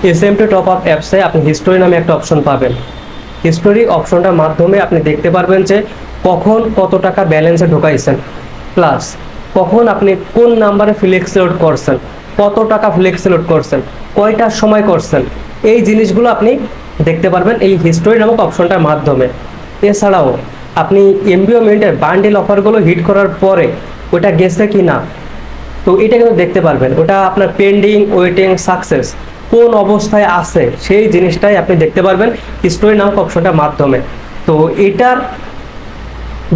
SMT top up অ্যাপসে আপনি history নামে একটা অপশন পাবেন। হিস্টোরি অপশনটার মাধ্যমে আপনি দেখতে পারবেন যে কখন কত টাকা ব্যালেন্সে ঢোকাইছেন, প্লাস কখন আপনি কোন নাম্বারে ফ্লেক্স লোড করছেন, কত টাকা ফ্লেক্স লোড করছেন, কয়টার সময় করছেন, এই জিনিসগুলো আপনি দেখতে পারবেন এই হিস্টোরি নামক অপশনটার মাধ্যমে। এছাড়াও আপনি এমবিও মিনিটের বান্ডেল অফারগুলো হিট করার পরে ওটা গেছে কি না, তো এটা কিন্তু দেখতে পারবেন। ওটা আপনার পেন্ডিং, ওয়েটিং, সাকসেস কোন অবস্থায় আছে সেই জিনিসটাই আপনি দেখতে পারবেন হিস্টোরি নামক অপশনটার মাধ্যমে। তো এটার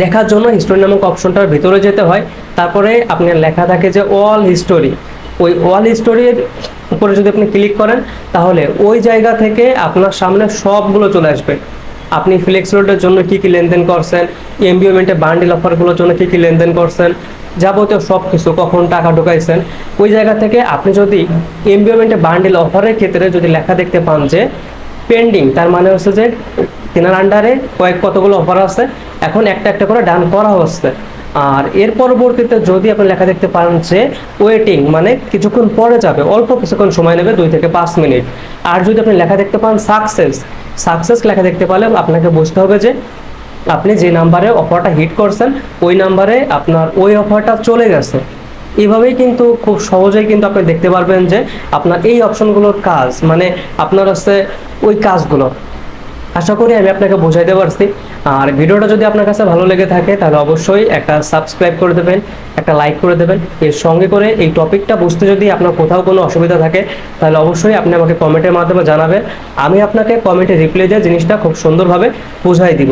দেখার জন্য হিস্টোরি নামক অপশনটার ভিতরে যেতে হয়, তারপরে আপনার লেখা থাকে যে অল হিস্টোরি। ওই অল হিস্টোরির উপরে যদি আপনি ক্লিক করেন তাহলে ওই জায়গা থেকে আপনার সামনে সবগুলো চলে আসবে। আপনি ফ্লেক্স লোডের জন্য কী কী লেনদেন করছেন, এমবিওমেন্টে বান্ডিল অফারগুলোর জন্য কী কী লেনদেন করছেন, যাবতীয় সব কিছু, কখন টাকা ঢুকাইছেন, ওই জায়গা থেকে আপনি যদি এমবিওমেন্টে বান্ডিল অফারের ক্ষেত্রে যদি লেখা দেখতে পান যে পেন্ডিং, তার মানে হচ্ছে যে তেনার আন্ডারে কতগুলো অফার আছে, এখন একটা একটা করে ডান করা হচ্ছে। আর এর পরবর্তীতে যদি আপনি লেখা দেখতে পান যে ওয়েটিং, মানে কিছুক্ষণ পরে যাবে, অল্প কিছুক্ষণ সময় নেবে, 2 থেকে 5 মিনিট। আর যদি আপনি লেখা দেখতে পান সাকসেস, সাকসেস লেখা দেখতে পারলে আপনাকে বুঝতে হবে যে আপনি যে নাম্বারে অফারটা হিট করছেন ওই নাম্বারে আপনার ওই অফারটা চলে গেছে। এইভাবেই কিন্তু খুব সহজেই কিন্তু আপনি দেখতে পারবেন যে আপনার এই অপশনগুলোর কাজ, মানে আপনার হচ্ছে ওই কাজগুলো। আশা করি আমি আপনাকে বোঝাইতে পারছি। আর ভিডিওটা যদি আপনার কাছে ভালো লেগে থাকে তাহলে অবশ্যই একটা সাবস্ক্রাইব করে দেবেন, একটা লাইক করে দেবেন। এর সঙ্গে করে এই টপিকটা বুঝতে যদি আপনার কোথাও কোনো অসুবিধা থাকে তাহলে অবশ্যই আপনি আমাকে কমেন্টের মাধ্যমে জানাবেন। আমি আপনাকে কমেন্টে রিপ্লাই দিয়ে জিনিসটা খুব সুন্দরভাবে বুঝাই দিব।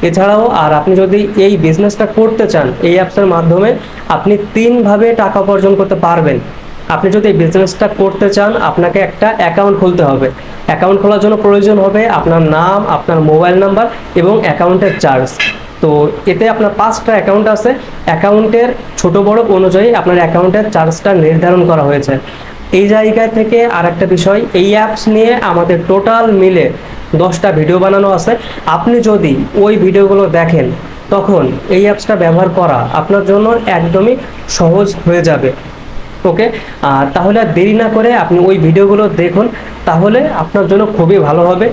এছাড়াও আর আপনি যদি এই বিজনেসটা করতে চান, এই অ্যাপসের মাধ্যমে আপনি 3 ভাবে টাকা উপার্জন করতে পারবেন। আপনি যদি এই বিজনেসটা করতে চান আপনাকে একটা অ্যাকাউন্ট খুলতে হবে। অ্যাকাউন্ট খোলার জন্য প্রয়োজন হবে আপনার নাম, আপনার মোবাইল নাম্বার এবং অ্যাকাউন্টের চার্জ। তো এতে আপনার 5টা অ্যাকাউন্ট আছে, অ্যাকাউন্টের ছোট বড় অনুযায়ী আপনার অ্যাকাউন্টের চার্জটা নির্ধারণ করা হয়েছে। এই জায়গায় থেকে আরেকটা বিষয়, এই অ্যাপস নিয়ে আমাদের টোটাল মিলে 10টা ভিডিও বানানো আছে। আপনি যদি ওই ভিডিওগুলো দেখেন তখন এই অ্যাপসটা ব্যবহার করা আপনার জন্য একদমই সহজ হয়ে যাবে। ওকে, তাহলে আর দেরি না করে আপনি ওই ভিডিওগুলো দেখুন, তাহলে আপনার জন্য খুবই ভালো হবে।